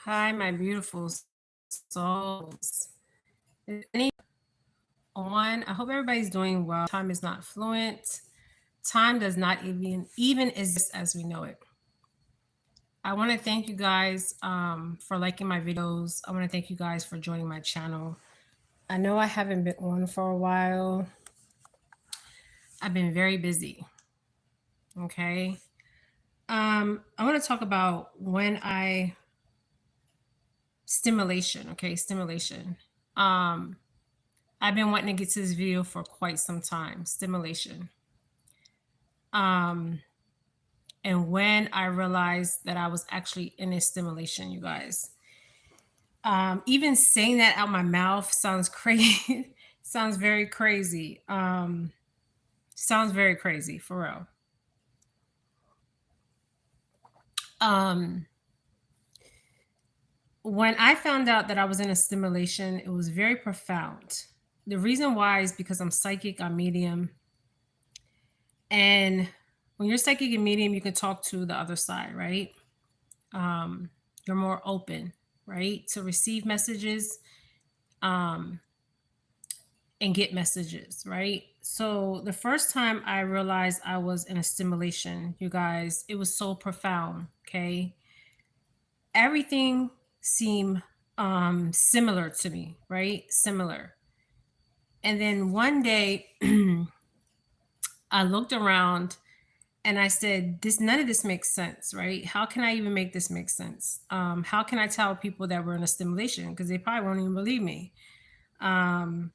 Hi, my beautiful souls. Is any on? I hope everybody's doing well. Time is not fluent. Time does not even exist as we know it. I want to thank you guys for liking my videos. I want to thank you guys for joining my channel. I know I haven't been on for a while. I've been very busy. Okay. I want to talk about when I stimulation. Okay, stimulation. Um, I've been wanting to get to this video for quite some time. Stimulation. Um, and when I realized that I was actually in a stimulation, you guys, even saying that out my mouth sounds crazy. Sounds very crazy. Sounds very crazy for real. Um, when I found out that I was in a stimulation, it was very profound. The reason why is because I'm psychic, I'm medium, and when you're psychic and medium, you can talk to the other side, right? um, you're more open, right, to receive messages um, and get messages, right? So the first time I realized I was in a stimulation, you guys, it was so profound. Okay, everything seemed similar to me, right? Similar. And then one day, I looked around and I said, "This none of this makes sense, right? How can I even make this make sense? How can I tell people that we're in a stimulation? Because they probably won't even believe me." Um,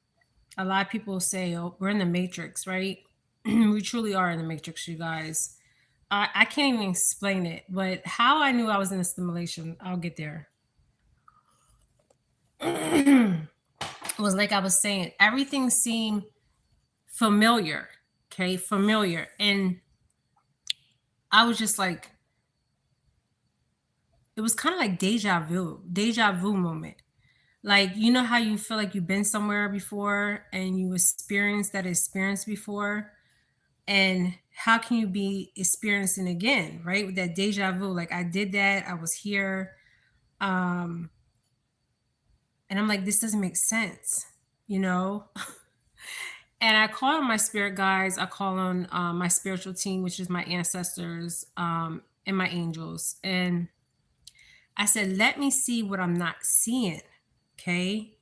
a lot of people say, "Oh, we're in the matrix," right? We truly are in the matrix, you guys. I can't even explain it, but how I knew I was in a stimulation, I'll get there. It was like I was saying, everything seemed familiar, okay, familiar, and I was just like, it was kind of like deja vu moment. Like, you know how you feel like you've been somewhere before and you experienced that experience before, and how can you be experiencing again, right? With that deja vu, like I did that, I was here, um, and I'm like, this doesn't make sense, you know. And I call on my spirit guides. I call on my spiritual team, which is my ancestors and my angels, and I said, let me see what I'm not seeing. Okay.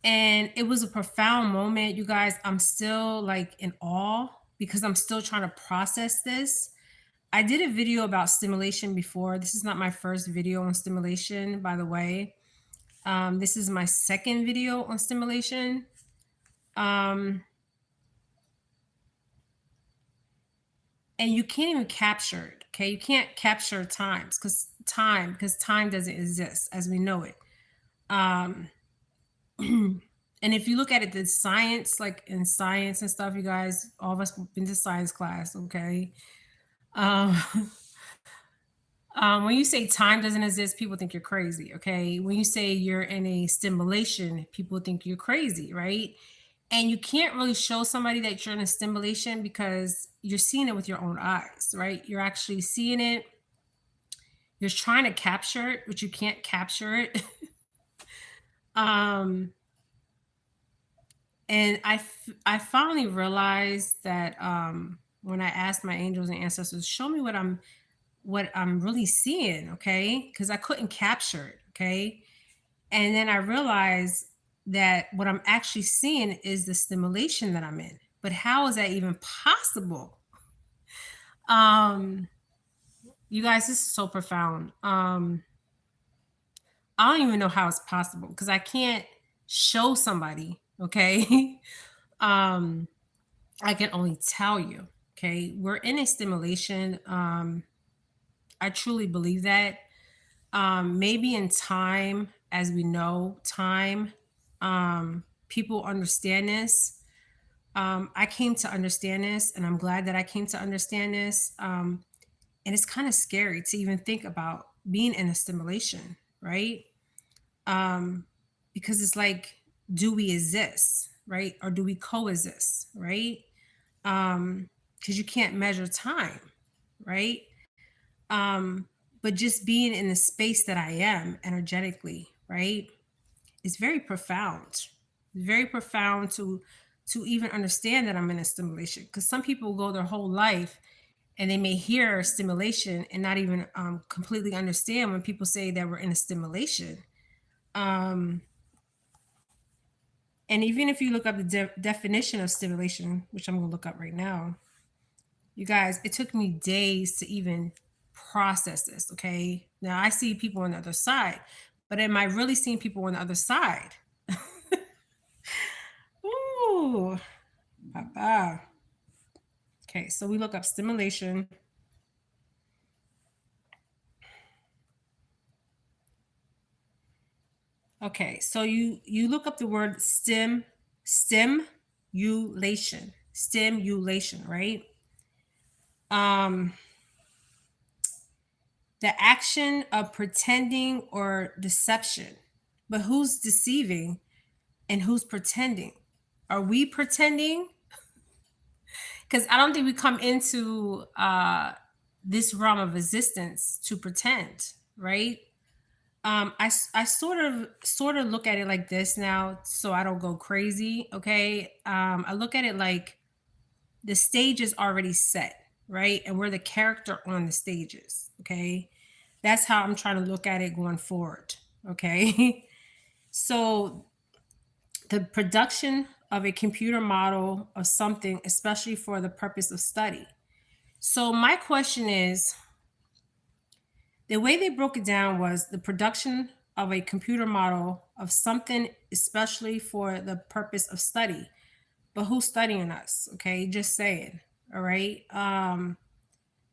And it was a profound moment, you guys. I'm still like in awe because I'm still trying to process this. I did a video about stimulation before. This is not my first video on stimulation, by the way. This is my second video on stimulation. Um, and you can't even capture it. Okay. You can't capture because time doesn't exist as we know it. Um, and if you look at it, the science, like in science and stuff, you guys, all of us been to science class, okay? Um, when you say time doesn't exist, people think you're crazy, okay? When you say you're in a stimulation, people think you're crazy, right? And you can't really show somebody that you're in a stimulation because you're seeing it with your own eyes, right? You're actually seeing it. You're trying to capture it, but you can't capture it. um, and I finally realized that when I asked my angels and ancestors, show me what I'm really seeing, okay? Because I couldn't capture it, okay? And then I realized that what I'm actually seeing is the stimulation that I'm in. But how is that even possible? Um, you guys, this is so profound. I don't even know how it's possible because I can't show somebody, okay? um, I can only tell you, okay? We're in a stimulation. I truly believe that. Maybe in time, as we know, time, people understand this. I came to understand this, and I'm glad that I came to understand this. And it's kind of scary to even think about being in a stimulation, right? Um, because it's like, do we exist, right? Or do we coexist, right? Because you can't measure time, right? but just being in the space that I am energetically, right? It's very profound. Very profound to even understand that I'm in a stimulation. Because some people go their whole life and they may hear stimulation and not even completely understand when people say that we're in a stimulation. Um, and even if you look up the definition of stimulation, which I'm going to look up right now, you guys, it took me days to even process this. Okay. Now I see people on the other side, but am I really seeing people on the other side? Ooh, papa. Okay. So we look up stimulation. Okay. So you look up the word stimulation, right? Um, the action of pretending or deception. But who's deceiving and who's pretending? Are we pretending? Because I don't think we come into this realm of existence to pretend, right? I sort of look at it like this now, so I don't go crazy. Okay, I look at it like the stage is already set, right, and we're the character on the stages. Okay, that's how I'm trying to look at it going forward. Okay, so the production of a computer model of something, especially for the purpose of study. So my question is, the way they broke it down was the production of a computer model of something, especially for the purpose of study. But who's studying us? Okay, just saying. All right.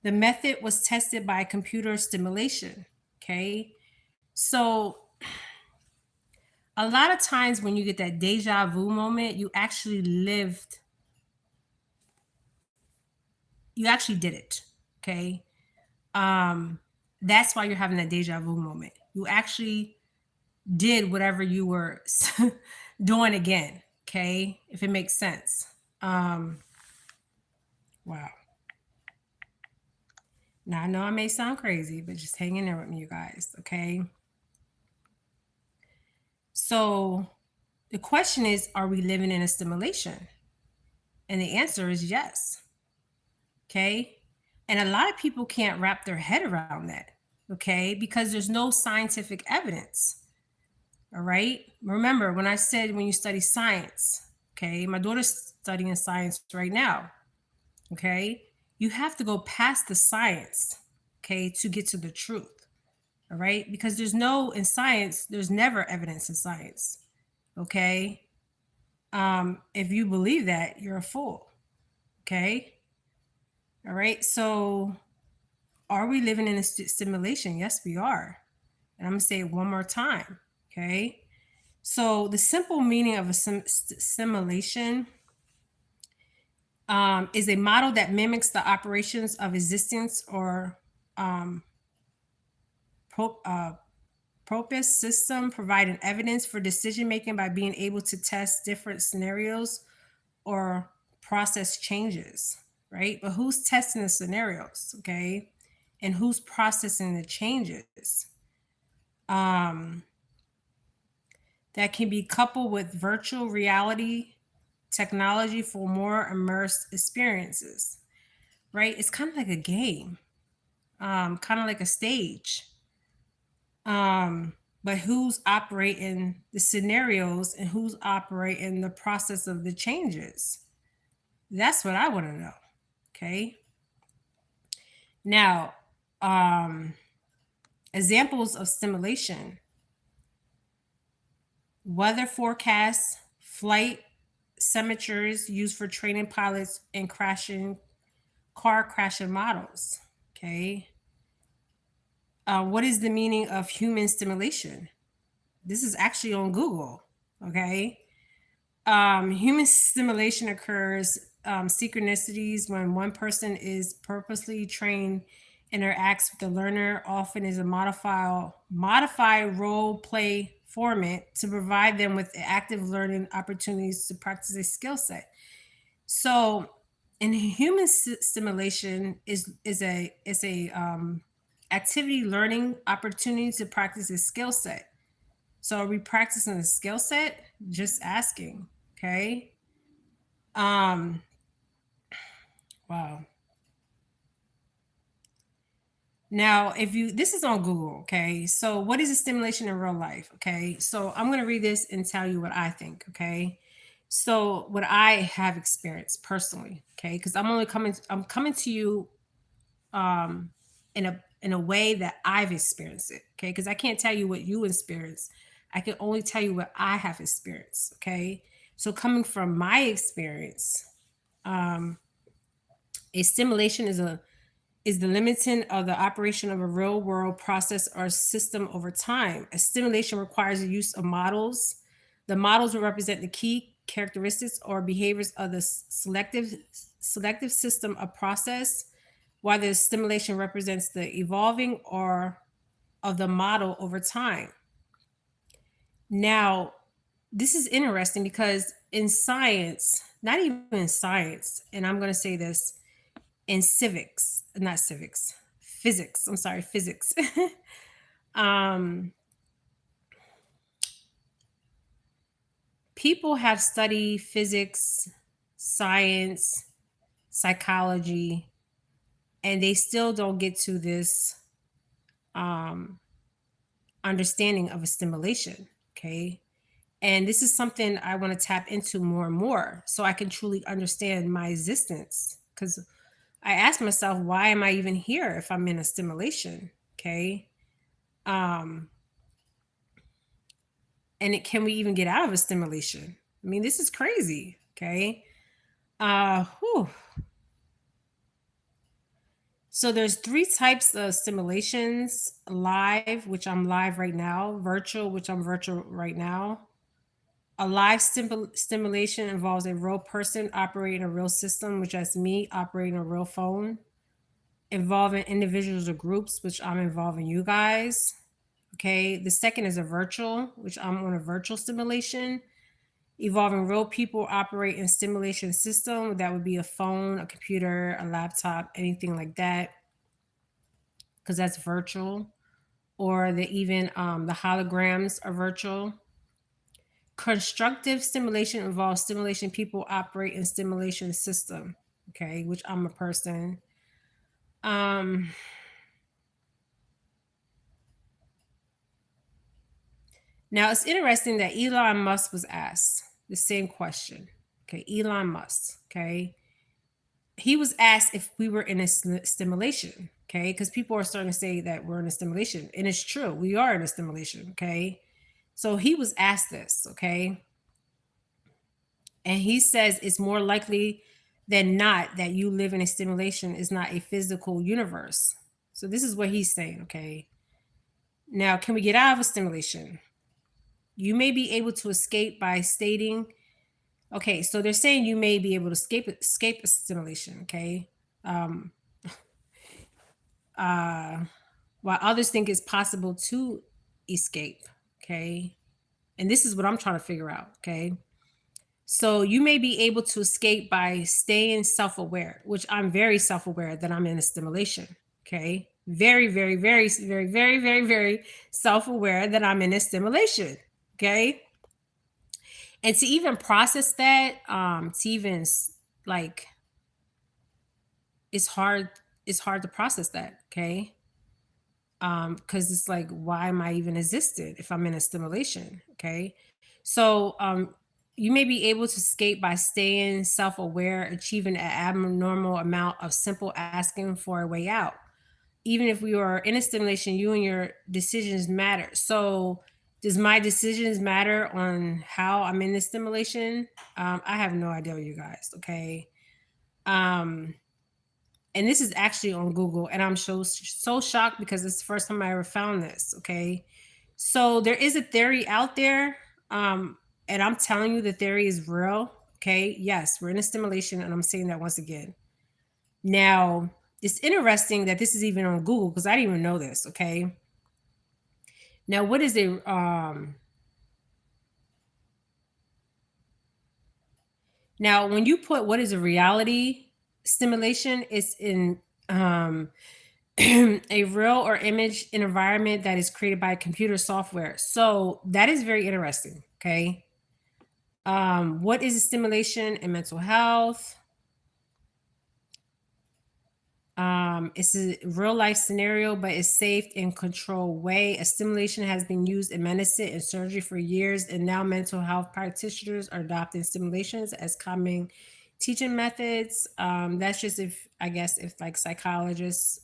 The method was tested by computer stimulation. Okay. So a lot of times when you get that deja vu moment, you actually did it. Okay. Um, that's why you're having that deja vu moment. You actually did whatever you were doing again. Okay. If it makes sense. Um, wow. Now I know I may sound crazy, but just hang in there with me, you guys. Okay. So the question is, are we living in a stimulation? And the answer is yes. Okay. And a lot of people can't wrap their head around that. Okay. Because there's no scientific evidence. All right. Remember when I said when you study science, okay, my daughter's studying science right now. Okay. You have to go past the science, okay, to get to the truth. All right. Because in science, there's never evidence in science. Okay. If you believe that, you're a fool. Okay. All right. So are we living in a simulation? Yes, we are. And I'm going to say it one more time. Okay. So the simple meaning of a simulation is a model that mimics the operations of existence or um, purpose system, providing evidence for decision making by being able to test different scenarios or process changes, right? But who's testing the scenarios, okay? And who's processing the changes? That can be coupled with virtual reality technology for more immersed experiences, right? It's kind of like a game, kind of like a stage. But who's operating the scenarios and who's operating the process of the changes? That's what I want to know. Okay. Now, examples of stimulation: weather forecasts, flight simulators used for training pilots and car crashing models. Okay. What is the meaning of human stimulation? This is actually on Google. Okay. Human stimulation occurs synchronicities when one person is purposely trained interacts with the learner, often is a modified role play format to provide them with active learning opportunities to practice a skill set. So in human stimulation is a Activity learning opportunity to practice a skill set. So are we practicing a skill set? Just asking. Okay. Um, wow. Now, if you this is on Google, okay? So what is a stimulation in real life? Okay. So I'm gonna read this and tell you what I think, okay? So what I have experienced personally, okay, because I'm coming to you um in a way that I've experienced it, okay? Because I can't tell you what you experienced. I can only tell you what I have experienced, okay? So coming from my experience, um, a stimulation is the limiting of the operation of a real world process or system over time. A stimulation requires the use of models. The models will represent the key characteristics or behaviors of the selective system of process, while the stimulation represents the evolving or of the model over time. Now, this is interesting because in science, not even in science, and I'm going to say this in civics, not civics, physics. I'm sorry, physics. um, People have studied physics, science, psychology, and they still don't get to this um, understanding of a stimulation. Okay. And this is something I want to tap into more and more so I can truly understand my existence. Because I ask myself, why am I even here if I'm in a stimulation? Okay. Um, can we even get out of a stimulation? I mean, this is crazy. Okay. Whew. So there's three types of stimulations: live, which I'm live right now; virtual, which I'm virtual right now. A live stimulation involves a real person operating a real system, which is me operating a real phone, involving individuals or groups, which I'm involving you guys. Okay. The second is a virtual, which I'm on a virtual stimulation, involving real people operating a stimulation system. That would be a phone, a computer, a laptop, anything like that, because that's virtual. Or the holograms are virtual. Constructive stimulation involves stimulation people operate in stimulation system, okay, which I'm a person. Um, Now it's interesting that Elon Musk was asked the same question. Okay, Elon Musk. Okay, he was asked if we were in a stimulation. Okay, because people are starting to say that we're in a stimulation, and it's true, we are in a stimulation. Okay, so he was asked this. Okay, and he says it's more likely than not that you live in a stimulation is not a physical universe. So this is what he's saying. Okay, now can we get out of a stimulation? You may be able to escape by stating, okay, so they're saying you may be able to escape a stimulation, okay? Um, uh, while others think it's possible to escape, okay? And this is what I'm trying to figure out, okay? So you may be able to escape by staying self-aware, which I'm very self-aware that I'm in a stimulation, okay? Very, very, very, very, very, very, very self-aware that I'm in a stimulation, okay? And to even process that, to even like it's hard, it's hard to process that, okay? Because it's like, why am I even existed if I'm in a stimulation? Okay. So you may be able to escape by staying self-aware, achieving an abnormal amount of simple asking for a way out. Even if we are in a stimulation, you and your decisions matter. So does my decisions matter on how I'm in this stimulation? I have no idea, you guys. Okay. Um, and this is actually on Google, and I'm so shocked because it's the first time I ever found this. Okay, so there is a theory out there, um, and I'm telling you the theory is real. Okay, yes, we're in a stimulation, and I'm saying that once again. Now, it's interesting that this is even on Google because I didn't even know this. Okay, now what is it? Now, when you put what is a reality stimulation, it's in um, A real or image environment that is created by computer software. So that is very interesting. Okay. What is a stimulation in mental health? It's a real life scenario, but it's safe and controlled way. A stimulation has been used in medicine and surgery for years, and now mental health practitioners are adopting stimulations as common teaching methods. That's just if I guess if like psychologists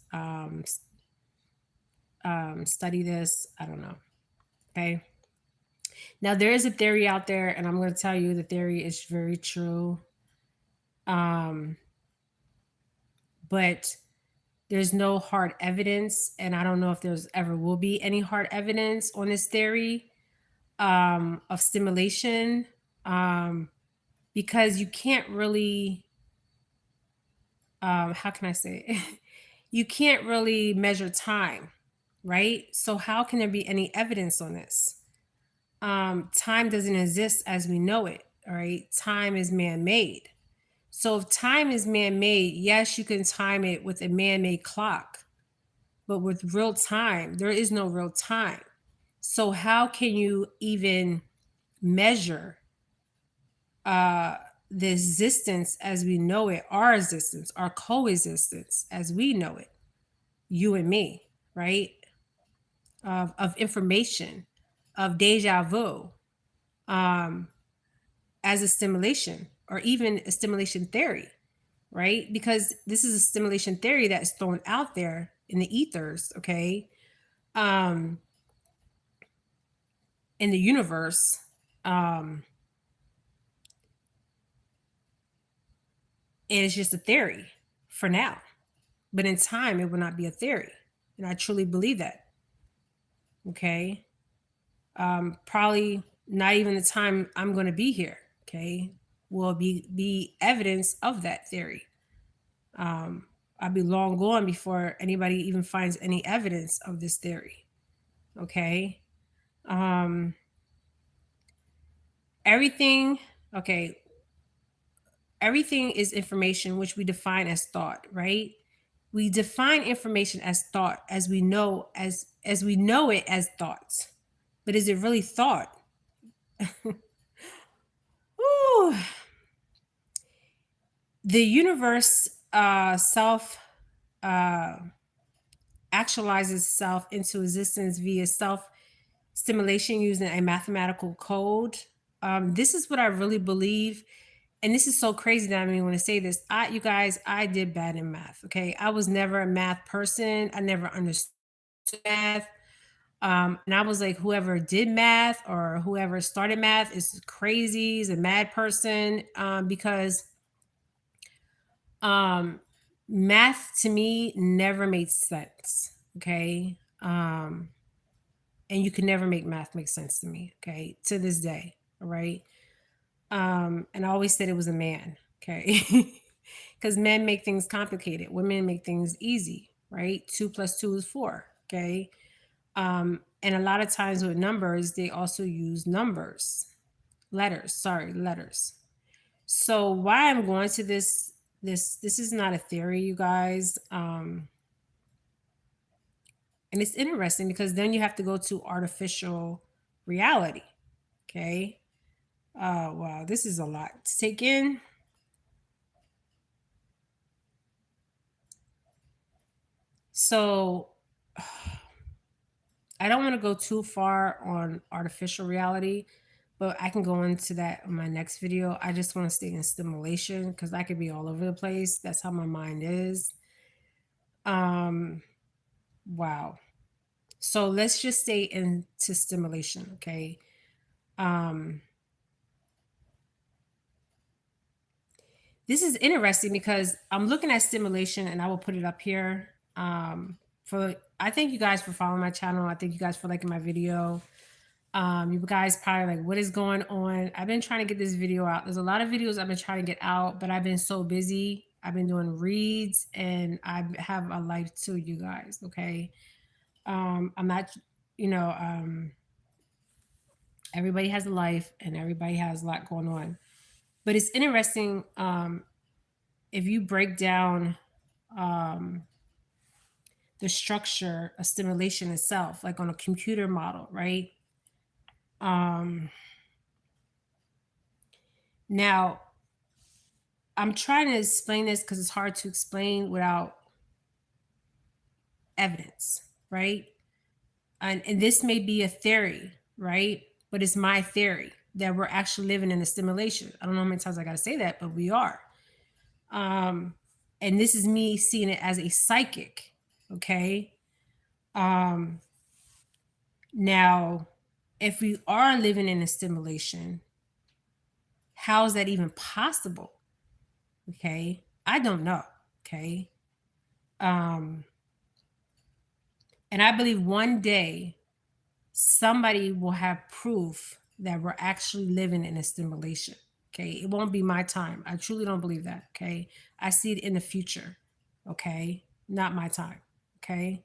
study this. I don't know. Okay. Now there is a theory out there, and I'm going to tell you the theory is very true. Um, but there's no hard evidence, and I don't know if there's ever will be any hard evidence on this theory of stimulation, um, because you can't really, how can I say it? You can't really measure time, right? So how can there be any evidence on this? Time doesn't exist as we know it, all right? Time is man-made. So if time is man-made, yes, you can time it with a man-made clock. But with real time, there is no real time. So how can you even measure uh, the existence as we know it, our existence, our coexistence as we know it, you and me, right? Of information, of deja vu, um, as a stimulation or even a stimulation theory, right? Because this is a stimulation theory that's thrown out there in the ethers, okay? Um, in the universe, um, and it's just a theory for now. But in time, it will not be a theory. And I truly believe that. Okay. Probably not even the time I'm going to be here. Okay. Will be evidence of that theory. Um, I'll be long gone before anybody even finds any evidence of this theory. Okay. Um, everything, okay. Everything is information, which we define as thought, right? We define information as thought, as we know it as thoughts. But is it really thought? Ooh. The universe self uh, actualizes itself into existence via self stimulation using a mathematical code. This is what I really believe. And this is so crazy that I don't even want to say this. You guys, I did bad in math. Okay. I was never a math person. I never understood math. And I was like, whoever did math or whoever started math is crazy, is a mad person. Because um, math to me never made sense. Okay. And you can never make math make sense to me. Okay. To this day. All right. And I always said it was a man. Okay. Because men make things complicated, women make things easy, right? 2 + 2 is 4. Okay. And a lot of times with numbers, they also use letters. So why I'm going to this is not a theory, you guys. And it's interesting because then you have to go to artificial reality. Okay. Wow, this is a lot to take in. So I don't want to go too far on artificial reality, but I can go into that in my next video. I just want to stay in stimulation because I could be all over the place. That's how my mind is. Um, wow. So let's just stay into stimulation, okay? Um, this is interesting because I'm looking at stimulation and I will put it up here. For I thank you guys for following my channel. I thank you guys for liking my video. You guys probably like, what is going on? I've been trying to get this video out. There's a lot of videos I've been trying to get out, but I've been so busy. I've been doing reads and I have a life too, you guys. Okay. I'm not, you know, everybody has a life and everybody has a lot going on. But it's interesting if you break down um, the structure of stimulation itself, like on a computer model, right? Um, Now, I'm trying to explain this because it's hard to explain without evidence, right? And this may be a theory, right? But it's my theory that we're actually living in a simulation. I don't know how many times I got to say that, but we are. Um, and this is me seeing it as a psychic, okay? Um, Now, if we are living in a simulation, how is that even possible? Okay, I don't know. Okay, um, and I believe one day somebody will have proof that we're actually living in a simulation. Okay, it won't be my time. I truly don't believe that. Okay, I see it in the future. Okay, not my time. Okay,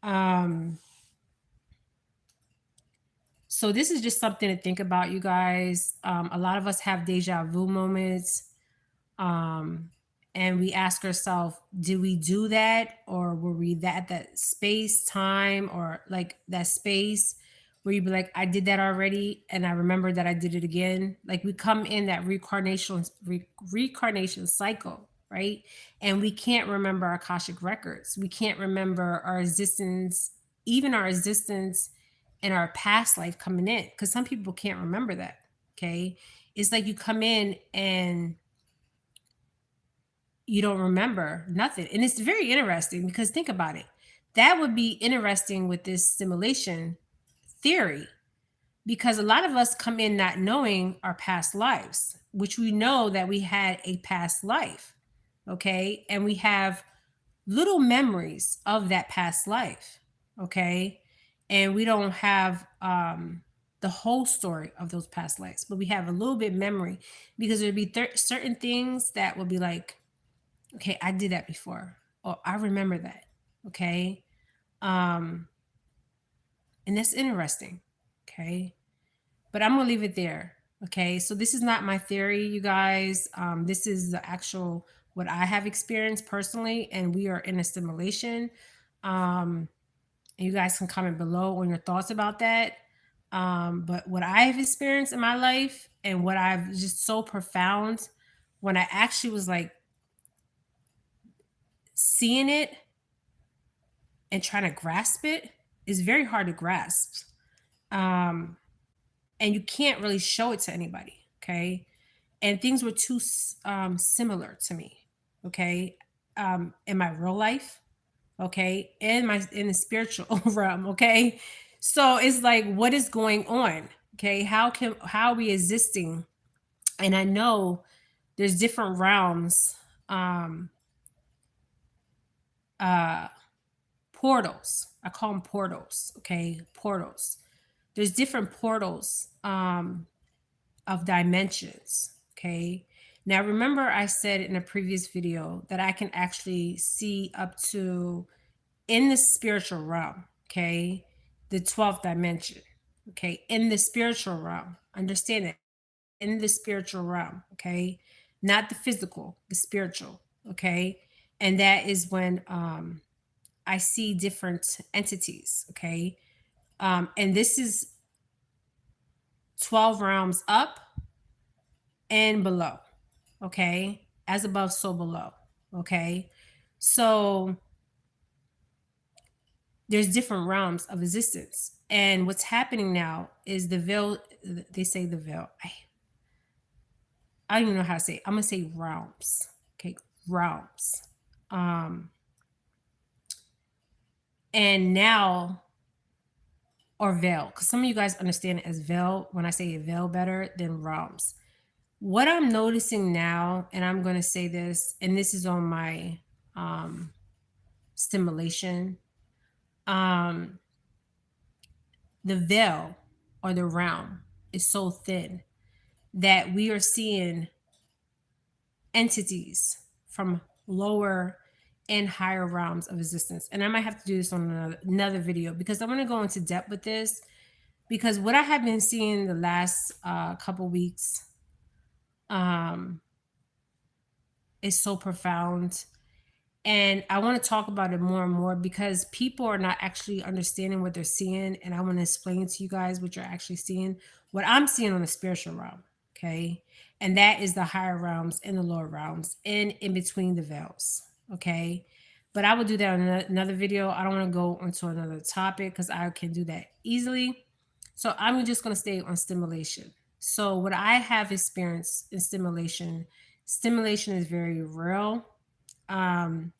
um, so this is just something to think about, you guys. A lot of us have deja vu moments. um and we ask ourselves, did we do that, or were we that space time, or like that space where you be like, I did that already and I remember that I did it again. Like we come in that reincarnation cycle, right? And we can't remember our Akashic records, we can't remember our existence, even our existence in our past life coming in, because some people can't remember that. Okay, it's like you come in and you don't remember nothing. And it's very interesting because think about it. That would be interesting with this simulation theory, because a lot of us come in not knowing our past lives, which we know that we had a past life. Okay. And we have little memories of that past life. Okay. And we don't have the whole story of those past lives, but we have a little bit memory, because there'd be certain things that will be like, okay, I did that before. Oh, I remember that. Okay. Um, and that's interesting. Okay. But I'm gonna leave it there. Okay. So this is not my theory, you guys. This is the actual what I have experienced personally, and we are in a simulation. And you guys can comment below on your thoughts about that. But what I've experienced in my life and what I've just so profound, when I actually was like seeing it and trying to grasp it, is very hard to grasp. Um, and you can't really show it to anybody. Okay. And things were too similar to me. Okay. In my real life. Okay. And my in the spiritual realm. Okay. So it's like, what is going on? Okay. How are we existing? And I know there's different realms, um, uh, portals. I call them portals. Okay. Portals. There's different portals of dimensions. Okay. Now, remember, I said in a previous video that I can actually see up to, in the spiritual realm, okay, the 12th dimension. Okay. In the spiritual realm, understand that, in the spiritual realm. Okay. Not the physical, the spiritual. Okay. And that is when I see different entities. Okay. And this is 12 realms up and below. Okay. As above, so below. Okay. So there's different realms of existence. And what's happening now is the veil, they say the veil. I don't even know how to say it. I'm going to say realms. Okay. Realms. Um, and now, or veil, because some of you guys understand it as veil when I say veil better than realms. What I'm noticing now, and I'm going to say this, and this is on my stimulation, um, the veil or the realm is so thin that we are seeing entities from lower and higher realms of existence. And I might have to do this on another video, because I'm going to go into depth with this, because what I have been seeing the last couple weeks um, is so profound. And I want to talk about it more and more because people are not actually understanding what they're seeing. And I want to explain to you guys what you're actually seeing, what I'm seeing on the spiritual realm. Okay. And that is the higher realms and the lower realms and in between the veils. Okay. But I will do that in another video. I don't want to go onto another topic because I can do that easily. So I'm just going to stay on stimulation. So, what I have experienced in stimulation, stimulation is very real. Um,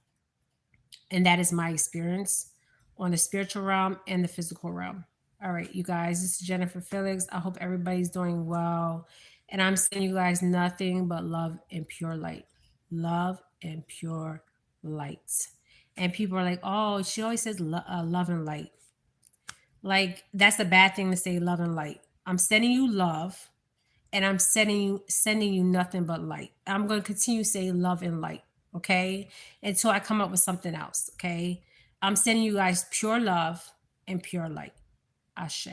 and that is my experience on the spiritual realm and the physical realm. All right, you guys, this is Jennifer Felix. I hope everybody's doing well. And I'm sending you guys nothing but love and pure light. Love and pure light. And people are like, oh, she always says love and light. Like, that's a bad thing to say, love and light. I'm sending you love and I'm sending you nothing but light. I'm going to continue to say love and light, okay? Until I come up with something else, okay? I'm sending you guys pure love and pure light. Ashe.